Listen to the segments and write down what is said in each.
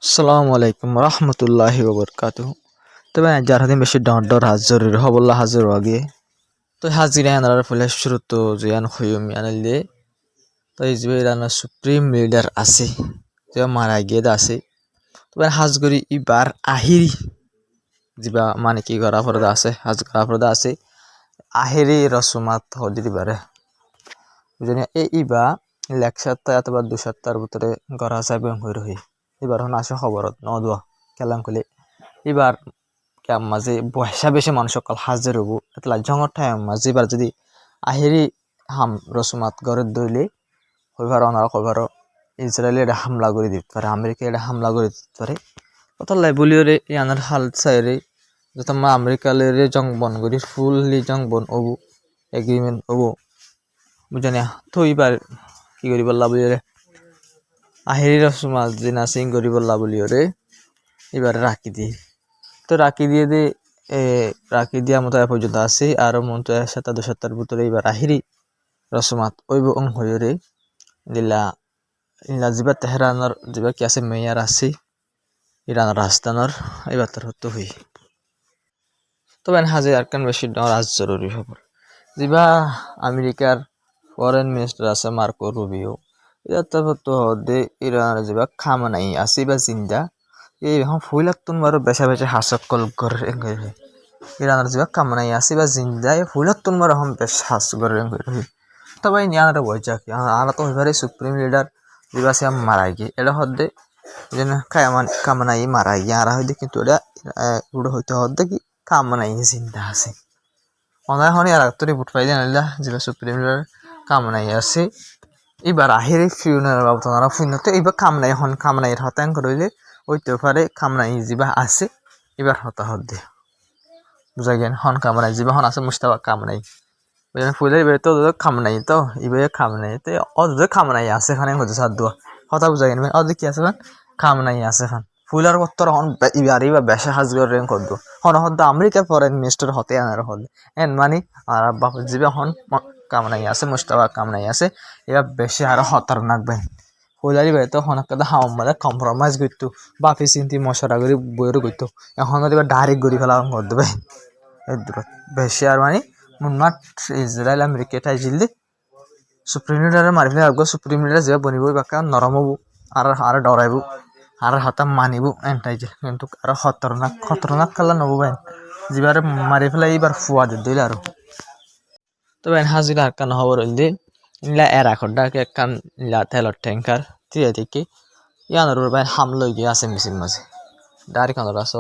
আসসালামু আলাইকুম রহমতুল্লাহি ওবরকাতুহু। তবে যার হাতে বেশি ডর হাজর হবল্লা হাজর আগে তো হাজিরা আনার ফলে শুরু তো জিয়ান হইম আনাইলে তো এই যে ইরান সুপ্রিম লিডার আছে যে মারা গিয়ে আছে তবে হাজগরি ইবার আহিরি যিবা মানে কি করা ফরদা আছে হাজ করা ফরদা আছে আহিরি রসমাত হদি দিবারে বুঝনি এই ইবা 1 সপ্তাহ অথবা 2 সপ্তাহের ভিতরে গড়া সাহেব হয়ে রহি এবার হন আসে খবরত নদুয়া কেলাম কলে এবার কেম মাঝে বয়সা বেশি মানুষ সকাল হাজির হবো এতলা জঙর টাইম মাঝে এবার যদি আহিরি হাম রসুমাত গড়ে দইলে হইবার অনারা কইবার ইসরায়েলি এটা হামলা করে দিতে পারে আমেরিকা এটা হামলা করে দিতে পারে কত লাই বলিওরে ইয়ানার হাল চাইরে যত মা আমেরিকা লেরে জং বন করি ফুললি জং বন অবু এগ্রিমেন্ট অবু বুঝানি তো এবার কি করি বললা বলিওরে আহিরি রসুমাত জিনা সিং করি বললা বলিওরে এবার রাখি দিয়ে তো রাখি দিয়ে দে রাখি দিয়া মতো এ পর্যন্ত আছে আর মতো 1 সপ্তাহ 2 সপ্তাহের ভিতরে এবার আহিরি রসমাত ওইব হইরে দিলা ইলা যিবা তেহরানোর যিবা কি আছে মেয়ার আছে ইরানের রাজধানীর এবার তার হতো হই তবে হাজে আর কান বেশি রাজ জরুরি খবর যিবা আমেরিকার ফরেন মিনিস্টার আছে মার্কো রুবিও এটা তার হতো দে ইরানের যিবা খামানাই আছে বা জিন্দা এই এখন ফুইলাতুন বারো বেশা বেশা হাসক কল করে ইরানের যিবা কামনাই আছে বা জিন্দা এই ফুইলাতুন বারো এখন বেশ হাস করে তবে নিয়ানটা বইজা কি আনা তো হইবারে সুপ্রিম লিডার যিবা সে মারাই গিয়ে এটা হদ্দে যেন কামনাই মারাই গিয়ে আর হইতে কিন্তু এটা উড়ে হইতে হদ্দে কি কামনাই জিন্দা আছে অনায় হনি আর তোরে বুট পাই জানিলা যিবা সুপ্রিম লিডার কামনাই আছে এবার আহিরে ফিউনার বাবু তোনারা ফুইনতে এবার কামনাই হন কামনাইয়ের হতাং করইলে ওইতে পারে কামনাই যিবা আছে এবার হতা হদ্দে বুঝা গেন হন কামনাই যিবা হন আছে মুস্তাবা কামনাই বুঝলেন ফুলের এবার তো ওদের কামনাই তো এবার কামনাই তো ওদের কামনাই আছে খানে হতে সাদ দোয়া হতা বুঝা গেন ওদের কি আছে খান কামনাই আছে খান ফুলার কত্তর হন এবার এবার বেশা হাজগর রেন করদো হন হদ্দা আমেরিকা ফরেন মিনিস্টার হতে আনার হল এন মানে আর বাপ যিবা হন কামনাই আছে মুস্তাবা কামনাই আছে এবার বেশি আর খতরনাক ভাই ফুলারি ভাই তো হনকাদা হাওম মানে কম্প্রোমাইজ করতো বাপি চিন্তি মশরা করে বইয়ের করতো এখন এবার ডাইরেক্ট গড়ি ফেলা করতে ভাই এর দূরত বেশি আর মানে মুন্নাট ইসরায়েল আমেরিকা এটাই জিললে সুপ্রিম লিডারে মারি ফেলে আগো সুপ্রিম লিডার যে বনিব বাকা নরম হবো আর ডরাইব আর হাতা মানিব এনটাই যে কিন্তু আর খতরনাক খেলা নব ভাই যেবার মারি ফেলে এইবার ফুয়া দিলে আর তবে হাজিরা আর কান খবর হইলে ইলা এরা খড্ডাকে একখান ইলা তেলর ট্যাঙ্কার দিয়ে দেখি ইয়ানোর ভাই হামলই গিয়ে আছে মিছিল মাঝে ডাইরেক্ট কানার আছে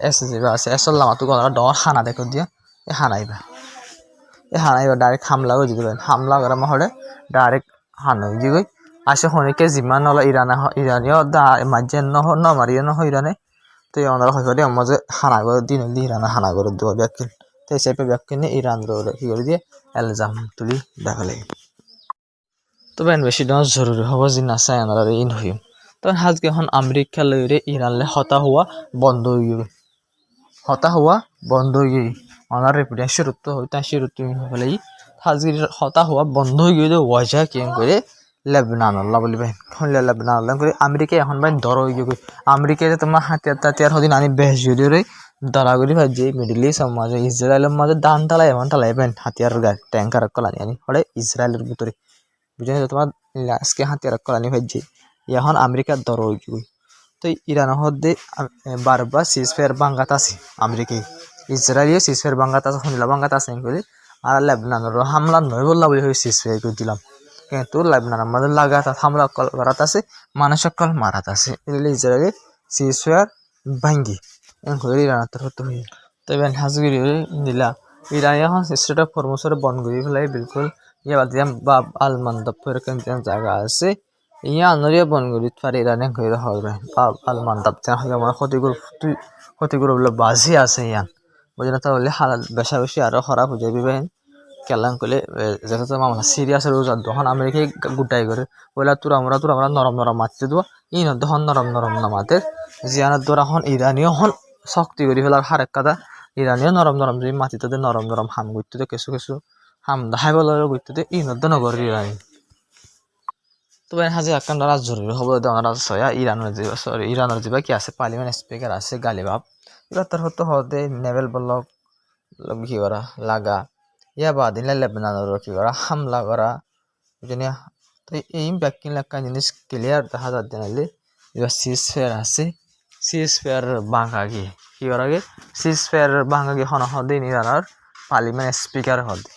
এস যেবা আছে এসর লামাতো কানার ডর হানা দেখো দিয়া এ হানাইবা ডাইরেক্ট হামলা করে দিতে পারেন হামলা করা মহলে ডাইরেক্ট হানো গিয়ে গই আসে হনিকে যিমান হলো ইরানীয় মাঝে ন মারিয়ে নহ ইরানে তো ওনারা হইপারে মাঝে হানা করে দিন ইরানে হানা করে দেওয়া ব্যাকিল তো হিসাবে ব্যাকিনে ইরান কি করে দিয়ে এলজাম তুলি দেখা লাগে তবে বেশি ডর জরুরি হব যে নাচাই আনার ইন হইম তবে আজকে এখন আমেরিকা লইরে ইরানলে হতা হওয়া বন্ধ হয়ে হতা হওয়া বন্ধ হয়ে অনার রেপুটেশন শুরুত্ব হইতা শুরুত্ব হলে হাজির হতা হওয়া বন্ধ হয়ে গেলে ওয়াজা কেন করে লেবনান আল্লাহ বলি ভাই হলে লেবনান আল্লাহ করে আমেরিকা এখন ভাই দর হয়ে গিয়ে আমেরিকাতে তোমার হাতিয়ার হদিন আনি বেশ যদি দরাগুলি ভাই যে মিডিল ইস্ট মাঝে ইসরায়েলের মাঝে দান তালাই এমন তালাই ভাই হাতিয়ার ট্যাঙ্কার কলানি আনি হলে ইসরায়েলের ভিতরে বুঝে তোমার আজকে হাতিয়ার কলানি ভাই যে এখন আমেরিকার দর হয়ে গিয়ে তো ইরান হদ্দে বারবার সিজফায়ার বাঙ্গাত আছে আমেরিকায় ইসরায়েলিও সিজফায়ার বাঙ্গাত আছে শুনিলা বাঙ্গাত আছে করে আর লেবনানের হামলা নয় বললা বলে হয়ে সিজফায়ার করে দিলাম কিন্তু লেবনানের মধ্যে লাগাত হামলা করাত আছে মানুষ সকল মারাত আছে এগুলো ইসরায়েলি সিজফায়ার ভাঙ্গি করে ইরানের হতে হয়ে তো এবার হাজগিরি দিলা ইরান এখন স্টেট অফ হরমুজের বন করে ফেলাই বিলকুল ইয়ে বাদ দিলাম বা আলমান্দাবের জায়গা আছে ইয়া আনরিয়া বনগুলিত পারে ইরানে ঘুরে হবে আলমান দাবতে হয় আমার ক্ষতিগুলো বলে বাজি আছে ইয়ান বুঝলেন তাহলে হালাল বেশা বেশি আরো খারাপ হয়ে যাবে বেন কেলাম করলে যেটা তো মামলা সিরিয়াস রোজ তখন আমেরিকায় গুটাই করে বলে তোর আমরা নরম নরম মারতে দেবো ই তখন নরম নরম নামাতে জিয়ানের দ্বারা হন ইরানীয় হন শক্তি করে ফেলার হারেক কাদা ইরানীয় নরম নরম যদি মাটিতে নরম নরম হাম করতে কিছু হাম দাহাই বলার করতে ই নগর ইরানি তবে হাজি আকান রাজ জরুরি খবর দেওয়া রাজ সয়া ইরানের যে কি আছে পার্লিমেন্ট স্পিকার আছে গালিবাব এবার তার হতে নেভেল বলক কি করা লাগা ইয়া বাদিন লেবাননের কি করা হামলা করা বুঝিনা তো এই ব্যাকিং লেখা জিনিস ক্লিয়ার দেখা যাচ্ছে নাইলে এবার সিজ ফেয়ার আছে সিজ ফেয়ার বাঙ্গা গিয়ে কি করা গে সিজ ফেয়ার বাঙ্গা গিয়ে হদে ইরানের পার্লিমেন্ট স্পিকার হদে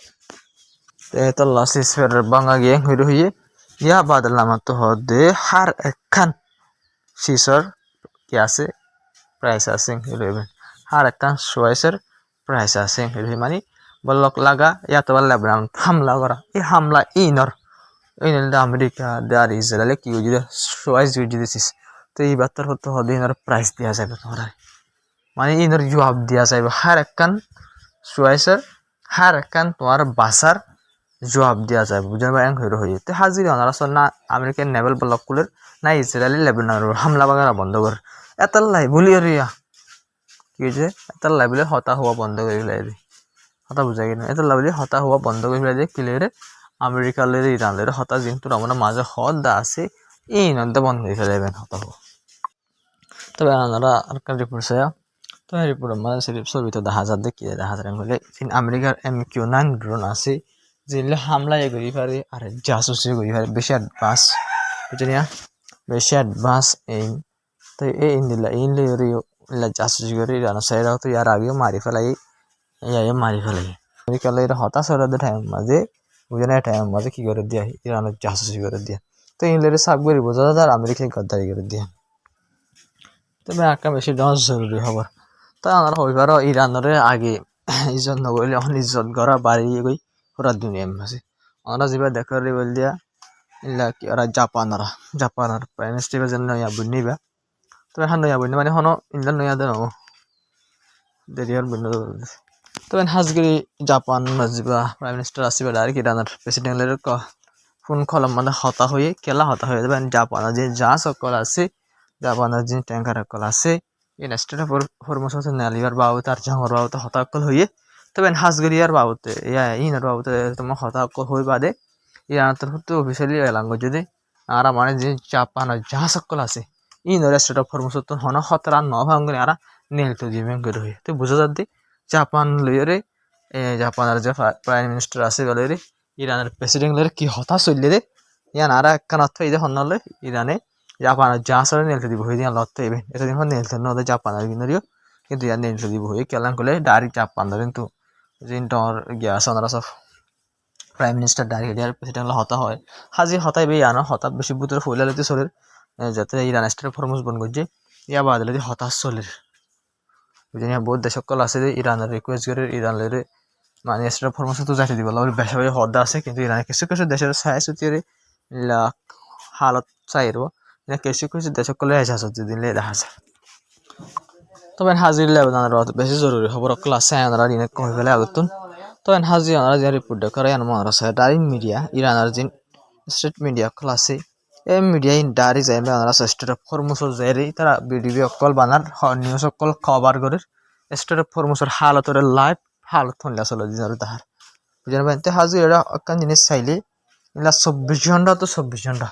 তো সিজ ফেয়ার বাঙ্গা গিয়ে হইয়ে ইয়া বাদল নামা তো হদে হার একখান সিসর কি আছে প্রাইস আছে হার একখান সোয়াইসের প্রাইস আছে মানে বলক লাগা ইয়াতো লেবানন হামলা করা এই হামলা ইনর আমেরিকা আর ইসরায়েলে কি যদি সোয়াইস যদি দিছিস তো এই বার্তার হতে ইনর প্রাইস দেওয়া যাবে তোমরা মানে ইনর জবাব দেওয়া যাবে হার একখান সোয়াইসের হার একখান তোমার বাসার জবাব দেওয়া যাবে বুঝতে পারেন হয়ে তো হাজির হন আসল না আমেরিকান নেভেল ব্লকগুলোর না ইসরায়েলি লেবাননের হামলা বাগারা বন্ধ কর এত লাই বলি রিয়া কি হয়েছে এত লাই বলে হতা হওয়া বন্ধ করে ফেলাই দি হতা বুঝাই কিনা এত লাই বলে হতা হওয়া বন্ধ করে ফেলাই দিয়ে ক্লিয়ারে আমেরিকালের ইরানের হতা কিন্তু আমরা মাঝে হদা আছে এই নদে বন্ধ করে ফেলাইবেন হতা হওয়া তবে আপনারা আর রিপোর্ট চাই তো এই রিপোর্টের মাঝে সিরিপ ছবিতে দেখা যায় দেখি দেখা যায় বলে আমেরিকার MQ-9 ড্রোন আছে যেগুলো হামলা করি পারে আর জাসুসি করি পারে বেশি অ্যাডভান্স বুঝলি না বেশি অ্যাডভান্স এই তো এই ইনদিলা জাসুসি করে ইরানের সাইড তো ইয়ার আগেও মারি ফেলাই মারি ফেলাই আমেরিকালের হতাশ হওয়ার টাইম মাঝে বুঝে না টাইম মাঝে কি করে দিয়া ইরানের জাসুসি করে দিয়া তো ইংল্যান্ডের সাব করি বোঝা যায় আর আমেরিকায় গদ্দারি করে দিয়া তবে একটা বেশি ডান্স জরুরি খবর তা আমরা হইবার ইরানের আগে ইজ্জত নগরলে এখন ইজ্জত গড়া বাড়ি গই পুরা দুনিয়া মাঝে আমরা যেবার দেখার বল দিয়া ইলা কি ওরা জাপানার প্রাইম মিনিস্টার যেন নয়া বুনিবা তবে এখন নয়া বুনি মানে হনো ইংল্যান্ড নয়া দেন দেরিয়ার বুনি তবে হাজগিরি জাপান মাঝিবা প্রাইম মিনিস্টার আসিবা ডাইরেক্ট ইরানের প্রেসিডেন্টের ফোন কলম মানে হতা হয়ে কেলা হতা হয়ে যাবে জাপানের যে যা সকল আছে জাপানের যে ট্যাঙ্কার সকল আছে এই স্টেটে ফরমোশন নেলিবার বাবুতে আর জাঙ্গর বাবুতে হতাকল হয়ে তবে হাজগিরিয়ার বাবুতে ইনার বাবুতে তোমার হতাকল হয়ে বাদে ইরানের হতে অফিসিয়ালি এলাঙ্গ যদি আর মানে যে জাপানের যা সকল আছে ইনর স্টেট অফ ফরমোশন হন হতরা ন ভাঙ্গলে আর নেল তো দিয়ে করে হয়ে তো বুঝা যাতে জাপান লইরে জাপানের যে প্রাইম মিনিস্টার আছে বলে ইরানের প্রেসিডেন্ট লইরে কি হতা চললে রে ইয়ান আর একখান অর্থ এই যে হনলে ইরানে জাপানের যা সরে নেলতে দিব হয়ে দিয়ে লড়তে এবে এতদিন হন নেলতে নদে জাপানের কিনারিও কিন্তু ইয়ার নেলতে দিব হয়ে কেলান করলে ডাইরেক্ট জাপান কিন্তু জিনটর গ্যাস ওনারা সব প্রাইম মিনিস্টার ডাইরেক্ট ইয়ার প্রেসিডেন্ট হতা হয় হাজি হতাই বে ইয়ানো হতা বেশি বুতরে ফইলা লইতে চলের যাতে ইরান স্টেট ফরমোস বন করছে ইয়া বাদলে হতাশ চলের বুঝলি বহুত দেশ সকল আছে যে ইরানের রিকোয়েস্ট করে ইরান লইরে মানে স্টেট ফরমোস তো যাইতে দিব বেশা বেশি হদা আছে কিন্তু ইরানের কিছু কিছু দেশের ছায় সুতিরে হালত চাইব কিছু কিছু দেশ সকলে এজাজত দিলে দেখা যায় তবে হাজির লেবাননের বেশি জরুরি খবর ক্লাস আনারা দিনে কমে ফেলে আগতুন তবে হাজির আনারা যে রিপোর্ট করে আনমার আছে ডাইরেক্ট মিডিয়া ইরানের যে স্টেট মিডিয়া ক্লাসে এই মিডিয়া ডারি যাইবে আনারা স্টেট অফ ফরমোসর যাইরে তারা ভিডিও অকল বানার নিউজ অকল কভার করে স্টেট অফ ফরমোসর হালতরে লাইভ হালত হলে আসলে দিনার তাহার বুঝলেন ভাই তো হাজির এটা একখান জিনিস চাইলে এগুলা 24 ঘন্টা তো 24 ঘন্টা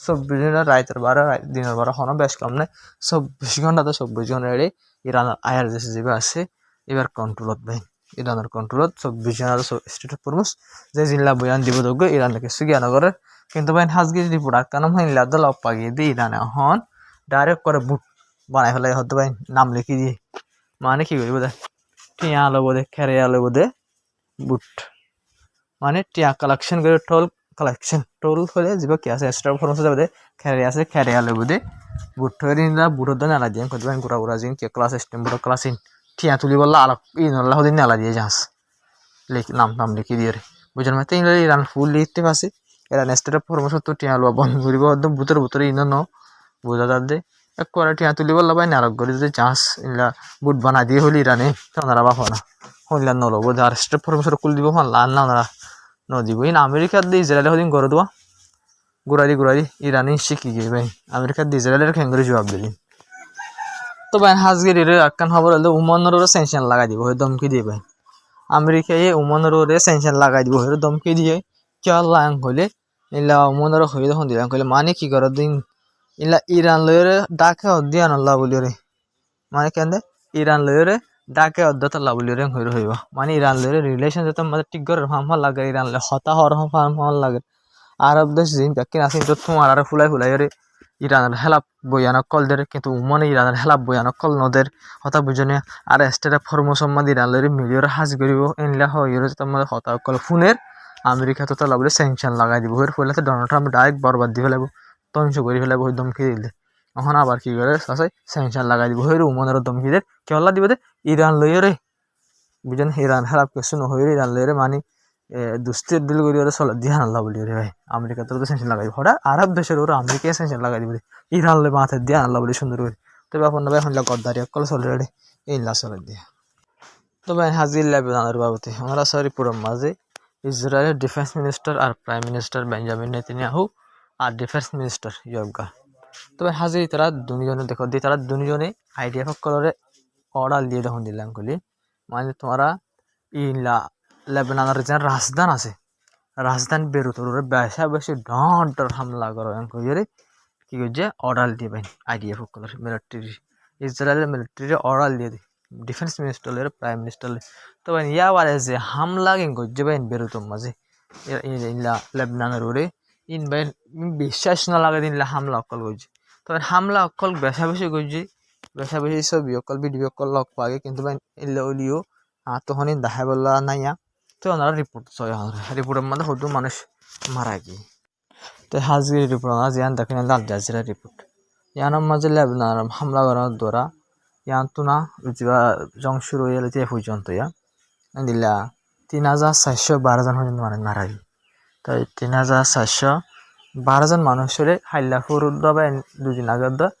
24 ঘন্টা রাতের 12 দিনের 12 হনো বেশ কম নাই 24 ঘন্টা তো 24 ঘন্টা এড়ে ইরানের আয়ার দেশে যেবা আছে এবার কন্ট্রোলত ভাই ইরানের কন্ট্রোলত 24 ঘন্টা স্টেট অফ ফরমোস যে জিল্লা বয়ান দিব দগ্গ ইরানকে সুগিয়া নগরে কিন্তু ভাই হাজগির রিপোর্ট আকান ভাই লাদল অপাগিয়ে দিয়ে ইরানে হন ডাইরেক্ট করে বুট বানাই ফেলাই হতে ভাই নাম লিখি দিয়ে মানে কি করিব দে টিয়া লব দে খেরিয়া লব দে বুট মানে টিয়া কালেকশন করে টোল হলে যাব কি আছে এক্সট্রা ফরমস যাবে দে খেরিয়া আছে খেরিয়া লব দে বুট হয়ে না বুটর দে নালা দিয়ে কত ভাই গুড়া গুড়া জিন কে ক্লাস সিস্টেম বুড়ো ক্লাস ইন টিয়া তুলি বললা আলাপ ই নল্লা হদিন নালা দিয়ে যাস নাম লিখি দিয়ে বুঝলেন মানে ইরান ফুল লিখতে পারছে এরা নেক্সট ফরমস তো টিয়া লব বন্ধ করিব একদম বুতরে ইন ন বোঝা যার দে এক করে টিয়া তুলি বললা ভাই নারক করে যদি চান্স ইলা বুট বানা দিয়ে হলি ইরানে তারা বাপ না হইলা নলব আর স্টেপ ফরমসর কুল দিব হন লাল না ওরা নদীব ইন আমেরিকার দিয়ে ইসরায়েল হদিন করে দেওয়া গুড়ারি ইরানি শিখি গিয়ে ভাই আমেরিকার দিয়ে ইসরায়েলের খেঙ্গুরি জবাব দিলি তো ভাই হাজগিরির একখান খবর হলে উমানের সেনশন লাগাই দিব হয়ে দমকি দিয়ে ভাই আমেরিকায় উমানের সেনশন লাগাই দিব হয়ে দমকি দিয়ে কে লাং হলে ইলা মনের হয়ে যখন দিলাম কইলে মানে কি করো দিন ইলা ইরান লয়রে ডাকে অধ্যয়ন আল্লাহ বলি রে মানে কেন ইরান লয়রে ডাকে অধ্যত আল্লাহ বলি রে হইব মানে ইরান লয়রে রিলেশন যত মানে ঠিক করে হাম লাগে ইরান লে হতা হর হাম লাগে আরব দেশ জিন কাকিন আসিন তো তোমার আর ফুলাই রে ইরানের হেলাপ বইয়ানক কল দের কিন্তু উমনে ইরানের হেলাপ বইয়ানক কল নদের হতা বুঝনে আর এস্টেরা ফরমোসম্মা ইরান লয়রে মিলিয়র হাজ করিব এনলা হইরে তোমার হতা কল ফোনের আমেরিকা তো তালা বলে স্যাংশন লাগাই দিব এর ফলে ডোনাল্ড ট্রাম্প ডাইরেক্ট বরবাদ দিয়ে ফেলাবো ধ্বংস করে ফেলাবো ওই ধমকি দিলে এখন আবার কি করে সাসাই স্যাংশন লাগাই দিব হইরে উমনের ধমকি দিয়ে কেলা দিব দে ইরান লইরে বুঝেন ইরান খারাপ কিছু নহইরে ইরান লইরে মানে দুস্তির দিল করি ওরা চলে দিয়ে আল্লাহ বলি রে ভাই আমেরিকা তো স্যাংশন লাগাই দিব হঠাৎ আরব দেশের ওরা আমেরিকায় স্যাংশন লাগাই দিব ইরান লই মাথায় দিয়ে আল্লাহ বলি সুন্দর করে তবে এখন ভাই এখন গদ্দারি অকল চলে রে এই চলে দিয়ে তবে হাজির লেবাননের বাবতে আমরা সরি পুরো মাঝে ইসরায়েলের ডিফেন্স মিনিস্টার আর প্রাইম মিনিস্টার বেঞ্জামিন নেতানিয়াহু আর ডিফেন্স মিনিস্টার ইয়োগা তবে হাজির তারা দুজনে দেখো দিয়ে তারা দুজনে আইডিয়া কলরে অর্ডার দিয়ে তখন দিলাম কলি মানে তোমরা ইলা লেবাননের যে রাজধান আছে রাজধান বেরুতোর বেশি ডর হামলা করো কইরে কি করছে অর্ডার দিবেন আইডিয়া কলর মিলিটারি ইসরায়েলের মিলিটারি অর্ডার দিয়ে দিই ডিফেন্স মিনিস্টারের প্রাইম মিনিস্টারের তো ইয়াবারে যে হামলা কিং করছে বাইন বেরুতম মাঝে ইলা লেবনানের ওরে ইন বাইন বিশ্বাস না লাগে দিন হামলা অকল করছে তবে হামলা অকল বেশি করছে বেশি ছবি অকল ভিডিও অকল লগ পাগে কিন্তু বাইন ইল্লা ওলিও তখনই দেখা বললা নাইয়া তো ওনারা রিপোর্ট চয় রিপোর্টের মধ্যে হয়তো মানুষ মারা গিয়ে তো হাজগিরি রিপোর্ট ওনারা জিয়ান দেখেন আল জাজিরা রিপোর্ট ইয়ানোর মাঝে লেবনান হামলা করার দ্বারা ইয়ান তো না জং শুরু হয়ে গেলে পর্যন্ত ইয়া দিলা 3,412 জন পর্যন্ত মানুষ মারা গিয়ে তাই 3,412 জন মানুষের হাইলাফুর বা দুদিন আগের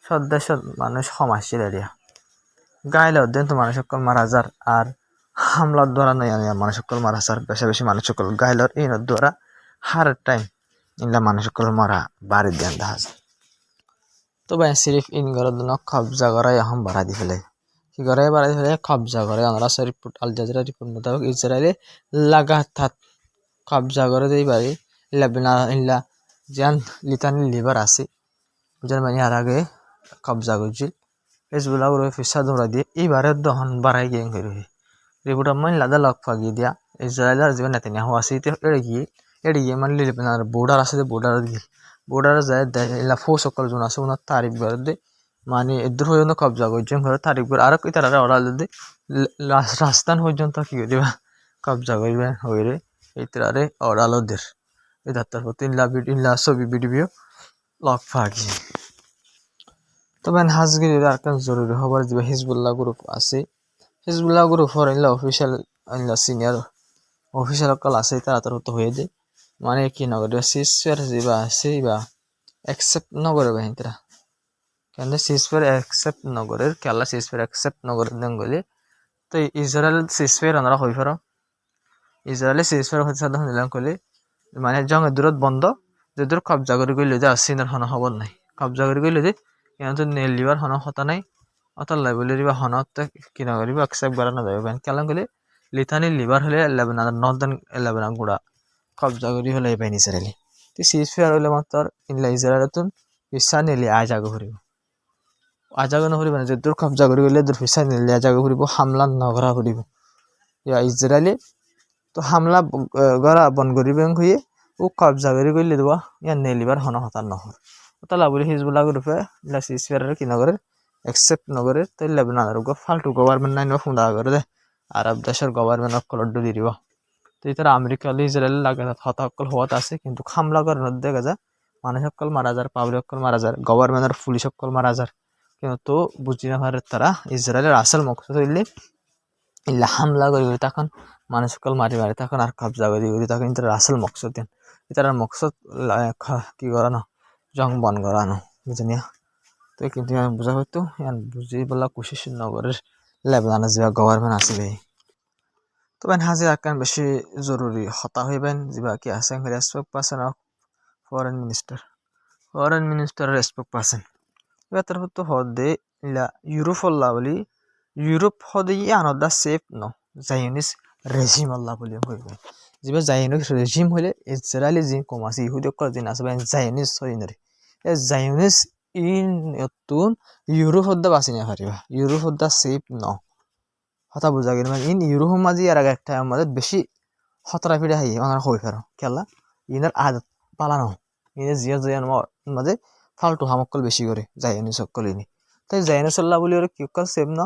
সদ্দেশ মানুষ সমাজছিল এরিয়া গাইলে অধ্যয়ন তো মানুষ সকল মারা যার আর হামলার দ্বারা নয় মানুষ সকল মারা যার বেশি মানুষ সকল গাইলর এই দ্বারা হার টাইম ইনলা মানুষ সকল মারা বাড়ি দেন দেখা যায় তো ভাই সিরিফ ইন ঘরের জন্য কবজা করাই এখন বাড়া দি ফেলে কি করে বাড়া দি ফেলে কবজা করে আমরা রিপোর্ট আল জাজিরা রিপোর্ট মোতাবেক ইসরায়েলে লাগাতার কবজা করে দেই বাড়ি লেবনান ইল্লা জান লিতানি লিভার আছে বুঝলেন মানে আর আগে কবজা করছিল হেজবুল্লাহ ওর ফিসা দৌড়া দিয়ে এইবারে দহন বাড়াই গিয়ে করে রিপোর্ট আমি লাদা লক ফাগিয়ে দিয়া ইসরায়েলের যে নেতানিয়াহু আছে এড়ে গিয়ে মানে লেবনানের বর্ডার আছে বর্ডারে যায় ইলা ফো সকল জন আছে ওনার তারিখ বের দে মানে এদূর পর্যন্ত কবজা করছেন ঘরে তারিখ বের আর তারা অর্ডার দে রাজস্থান পর্যন্ত কি দিবা কবজা করবে হইরে এই তারে অর্ডার দের এই তার প্রতি ইল্লা ছবি ভিডিও লক ফাগি তবে হাজগিরির আর কেন জরুরি খবর দিবে হিজবুল্লাহ গ্রুপ আছে হিজবুল্লাহ গ্রুপ হর ইল্লা অফিসিয়াল ইল্লা সিনিয়র অফিসিয়াল কল আছে তারা তো হয়ে যায় মানে কি নগরে সিসফের যা আছে বা অ্যাকসেপ্ট নগরে বাহিনীরা কেন সিসফের অ্যাকসেপ্ট নগরের কেলা সিসফের অ্যাকসেপ্ট নগরের দঙ্গলে তো ইসরায়েল সিসফের ওনারা হয়ে ফের ইসরায়েলে সিসফের হতে সাধারণ নিলাম করলে মানে জঙ্গের দূরত বন্ধ যে দূর কবজা করে গেলে যে আসিনার হন খবর নাই কবজা করে গেলে যে কিন্তু নেল লিবার হন হতা নাই অতল লাই বলে দিবা হনত কিনা করিব অ্যাকসেপ্ট করা না যাবে কেলাম গেলে লিথানি লিভার হলে লেবানন নর্দার্ন লেবানন গুড়া কবজা করি হলে এই পাইনি ইসরায়েলি তো সিজফেয়ার হলে মাত্র ইনলা ইসরায়েলতুন পিসা নিলে আজাগো করিব আজাগো নকরিব না যে দূর কবজা করি গেলে দূর পিসা নিলে আজাগো করিব হামলা নগরা করিব ইয়া ইসরায়েলি তো হামলা গড়া বন করিব হয়ে ও কবজা করি গেলে দেবা ইয়া নেলিবার হন হতার নহর তাহলে বলি হিজবুল্লাহ গ্রুপে ইলা সিজফেয়ারের কি নগরের অ্যাকসেপ্ট নগরের তো লেবাননের ফালতু গভর্নমেন্ট নাই ফুন্দা করে দে আরব দেশের গভর্নমেন্ট অকল দি দিব তো তারা আমেরিকা ইসরায়েল লাগে হতাকল হওয়াত আছে কিন্তু হামলা করার দেখা যায় মানুষ সকল মারা যার পাবলিক সকল মারা যার গভর্নমেন্টের পুলিশ সকল মারা যার কিন্তু বুঝি না পারে তারা ইসরায়েলের আসল মকসদ হইলে ইল্লা হামলা করি তখন মানুষ সকল মারি তখন আর কবজা করি তখন তার আসল মকসদ দেন তার মকসদ কি করানো জং বন করানো বুঝিনিয়া তো কিন্তু বুঝা হয়তো বুঝি বলা কোশিশ নগরের লেবাননের যে গভর্নমেন্ট আছে তবে হাজির আকান বেশি জরুরি হতা হইবেন যা কি আছে respect person of foreign minister respect person এবার তারপর তো হদে ইলা ইউরোপ হল্লা বলি ইউরোপ হদে আনদা সেফ ন জাইনিস রেজিম আল্লাহ বলি হইবে যিবা জায়নিক রেজিম হইলে ইসরায়েলি যি কম আছে ইহুদিসকল যি আছে জায়নিস হইনরে এই জায়নিস ইন নতুন ইউরোপ হদ্দা বাঁচি না পারিবা ইউরোপ হদ্দা সেফ ন কথা বুঝা গেল মানে ইন ইউরোপ মাঝে আর একটা আমাদের বেশি খতরা ফিরে হাই ওনার হই ফেরো খেলা ইনার আদত পালানো ইনে জিয়া জিয়ান মাঝে ফালতু হামকল বেশি করে জায়নিস সকল ইনি তাই জায়নিসল্লাহ বলি ওরা কি কল সেফ ন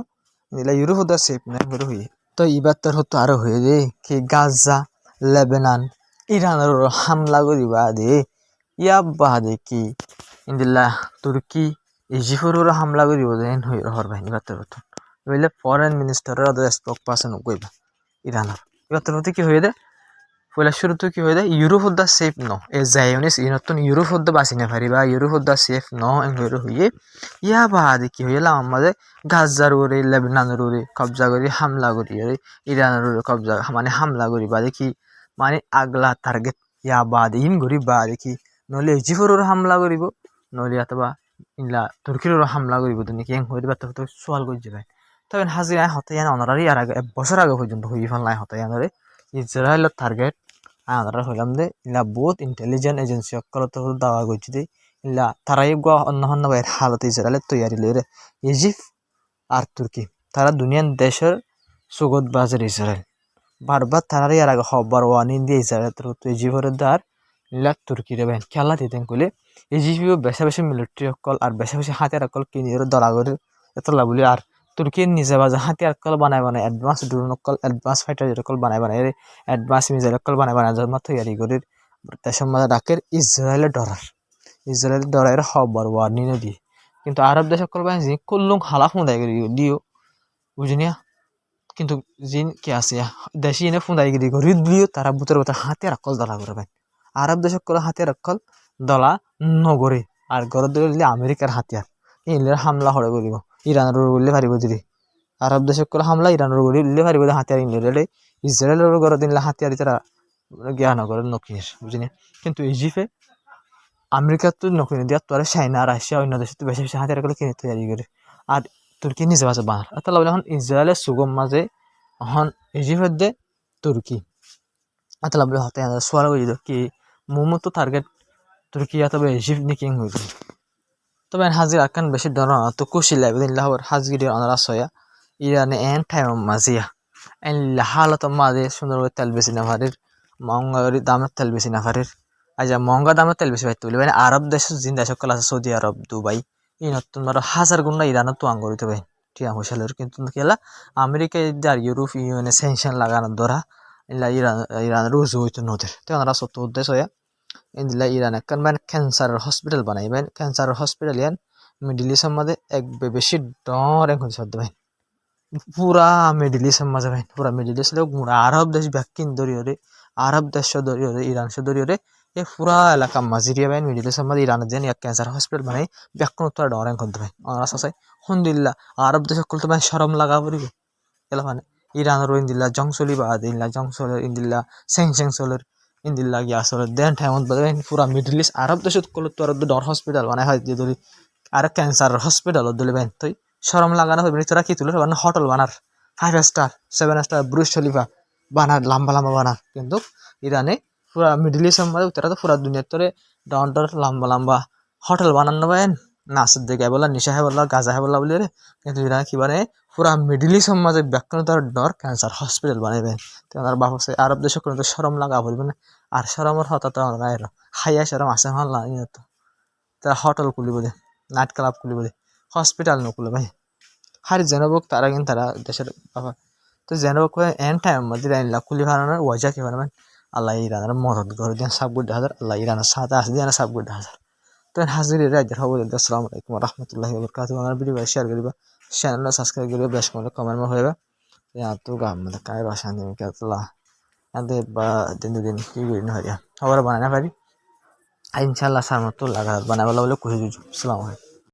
নিলা ইউরোপ হদ্দা সেফ না করে হই তো এবার তোর হতো আরো হয়ে দে কি গাজা লেবানন ইরানের হামলা করিবা দে ইয়া বাদে কি ইন্দিল্লা তুর্কি ইজিপ্টর হামলা করিব যেন হর বাহিনী বার্তার হতো বলে ফরেন মিনিস্টারের স্পোক পার্সন কইবা ইরানের এবার তোর হতে কি হয়ে দে পয়লা শুরুতে কি হয়ে যায় ইউরোপ হদ্দা সেফ ন এ জায়নিস ইনতন ইউরোপ হদ্দা বাঁচি না পারিবা ইউরোপ হদ্দা সেফ ন এন হইয়ে ইয়া বাদে কি হইলাম আমাদের গাজার ওরে লেবাননের ওরে কবজা করি হামলা করি ওরে ইরানের ওরে কবজা মানে হামলা করি বাদে কি মানে আগলা টার্গেট ইয়া বাদে ইন করি বাদে কি নহলে ইজিপ্টর ওরে হামলা করিব নহলে অথবা ইনলা তুর্কির ওরে হামলা করিব তুমি কি হইতে পারতো তো সোয়াল করে যাবে তবে হাজিরা হতে জানা অনারারি আর আগে 1 বছর আগে পর্যন্ত হই ফেললাই হতে জানারে ইসরায়েলের টার্গেট আমরা হইলাম দে ইলা বহুত ইন্টেলিজেন্ট এজেন্সি অকলত দাওয়া করছি দে ইলা তারাই গো অন্য অন্য বাইর হালত ইসরায়েলের তৈয়ারি লইরে ইজিপ্ট আর তুর্কি তারা দুনিয়ার দেশের সুগত বাজার ইসরায়েল বারবার তারারই আর আগে খবর ওয়ার্নিং দিয়ে ইসরায়েল তো ইজিপ্টের দ্বার ইলা তুর্কিরে বেন খেলা দিতেন কইলে ইজিপ্টও বেশা বেশি মিলিটারি অকল আর বেশা বেশি হাতিয়ার অকল কিনিয়ে দলাগরে এতলা বলি আর তুর্কির নিজে বাজে হাতিয়ার অকল বানায় অ্যাডভান্স ড্রোন অকল অ্যাডভান্স ফাইটার অকল বানায় অ্যাডভান্স মিসাইল অকল বানায় জন্ম তৈয়ারি করে দেশের মাঝে ডাকের ইসরায়েলের ডরার খবর ওয়ার্নিং দিয়ে কিন্তু আরব দেশ অকল বানিয়ে কুল্লুং হালা ফুঁদাই করে দিও বুঝিনিয়া কিন্তু জিন কে আছে দেশি এনে ফুঁদাইগিরি করি দিও তারা বুতের কথা হাতিয়ার অকল দলা করবে আরব দেশ অকল হাতিয়ার অকল দলা নগরে আর গড় দিলে আমেরিকার হাতিয়ার ইংলের হামলা হরে করিব ইরানের উল্লে পারিব যদি আরব দেশ অকল হামলা ইরানের উল্লে উল্লে পারিব হাতিয়ার ইংলের ইসরায়েলের গড় দিলে হাতিয়ার তারা জ্ঞান করে নকিনের বুঝিনি কিন্তু ইজিপ্টে আমেরিকার তো নকিনে দিয়া তোরা চাইনা রাশিয়া অন্য দেশে তো বেশি বেশি হাতিয়ার করে কিনে তৈরি করে আর তুর্কি নিজে মাঝে বানার তাহলে এখন ইসরায়েলের সুগম মাঝে এখন ইজিপ্টের দে তুর্কি তাহলে বলে হতে সোয়াল হয়ে যেত কি মোমো তো টার্গেট তুর্কি অথবা ইজিপ্ট নাকি হয়ে যায় তবে হাজির আকান বেশি ধর তো কুশি লাগবে দিন লাহোর হাজগিরি অনারা সয়া ইরানে এন টাইম মাঝিয়া এন হালত মাঝে সুন্দর করে তেল বেশি না ভারের মহঙ্গা দামের তেল বেশি না ভারের আচ্ছা মহঙ্গা দামের তেল বেশি পাইতে বলি মানে আরব দেশের জিন দেশ সকল আছে সৌদি আরব দুবাই এই নতুন ধরো 1000 গুণ ইরানের তো আঙ্গরিতে পাই ঠিক আছে কিন্তু কেলা আমেরিকা আর ইউরোপ ইউনিয়নে সেনশন লাগানোর দ্বারা ইরানের রুজু হইতো নদের তো ওনারা সত্য উদ্দেশ্য হয়ে ইন্দিলা ইরান একখান মানে ক্যান্সারের হসপিটাল বানাইবেন ক্যান্সারের হসপিটাল ইয়ান মিডিল ইস্টের মধ্যে এক বেশি ডর এখন শব্দ ভাই পুরা মিডিল ইস্টের মাঝে ভাই পুরা মিডিল ইস্ট গুঁড়া আরব দেশ ব্যাকিন দরিয়রে আরব দেশ দরিয়রে ইরান দরিয়রে এই পুরা এলাকা মাঝিরিয়া ভাই মিডিল ইস্টের মধ্যে ইরানের যেন এক ক্যান্সার হসপিটাল বানাই ব্যাকুন তো ডর এখন ভাই ওনারা সসাই হন্দিল্লা আরব দেশ সকল তো ভাই সরম লাগা পড়িব এলা মানে ইরানের ইন্দিল্লা জংসলি বা ইন্দিল্লা জংসলের ইন্দিল্লা সেংসেংসলের ইন্দিল্লা গিয়া আসলে দেন টাইমত বাদে পুরা মিডল ইস্ট আরব দেশত কলত তো আর ডর হসপিটাল বানাই হয় যে ধরি আর ক্যান্সার হসপিটাল দিলে বেন তুই সরম লাগানো হইবে তোরা কি তুলে হোটেল বানার 5 স্টার 7 স্টার ব্রুজ খলিফা বানার লম্বা লম্বা বানার কিন্তু ইরানে পুরা মিডল ইস্টের মধ্যে তারা তো পুরা দুনিয়ার তোরে ডাউন ডাউন লম্বা লম্বা হোটেল বানানো বেন নাচের দিকে বলা নিশা হে বললা গাজা হে বললা বলি রে কিন্তু ইরান কি বানায় পুরা মিডল ইস্টের মাঝে ব্যাকরণ তার ডর ক্যান্সার হসপিটাল বানাইবেন তো আমার বাপ আরব দেশে কোনো তো সরম লাগা বলবে না আর সরমর হতা তো আমরা এর খাইয়া সরম আসে হল না তো তারা হোটেল খুলিব দে নাইট ক্লাব খুলিব দে হসপিটাল নকুলে ভাই হারি জেনবক তারা কিন্তু তারা দেশের বাবা তো জেনবক এন টাইম মধ্যে আইনলা খুলি ফানানোর ওয়াজা কি বানাবেন আল্লাহ ইরানের মদত করে দেন সাব গুড হাজার আল্লাহ ইরানের সাথে আসে দেন সাব গুড হাজার তো হাজির রাজ্যের খবর আসসালামু আলাইকুম রহমতুল্লাহি ওয়া বারাকাতুহু আমার ভিডিও শেয়ার করিবা চ্যানেল সাবস্ক্রাইব করিবা বেশ করে কমেন্ট হইবা তো গাম মানে কায় ভাষা নেই কেতলা এতে বা দিন দিন কি করি না হয় খবর বানাই না পারি ইনশাআল্লাহ সার মতো লাগা বানাবলা বলে কই দিচ্ছি আসসালামু আলাইকুম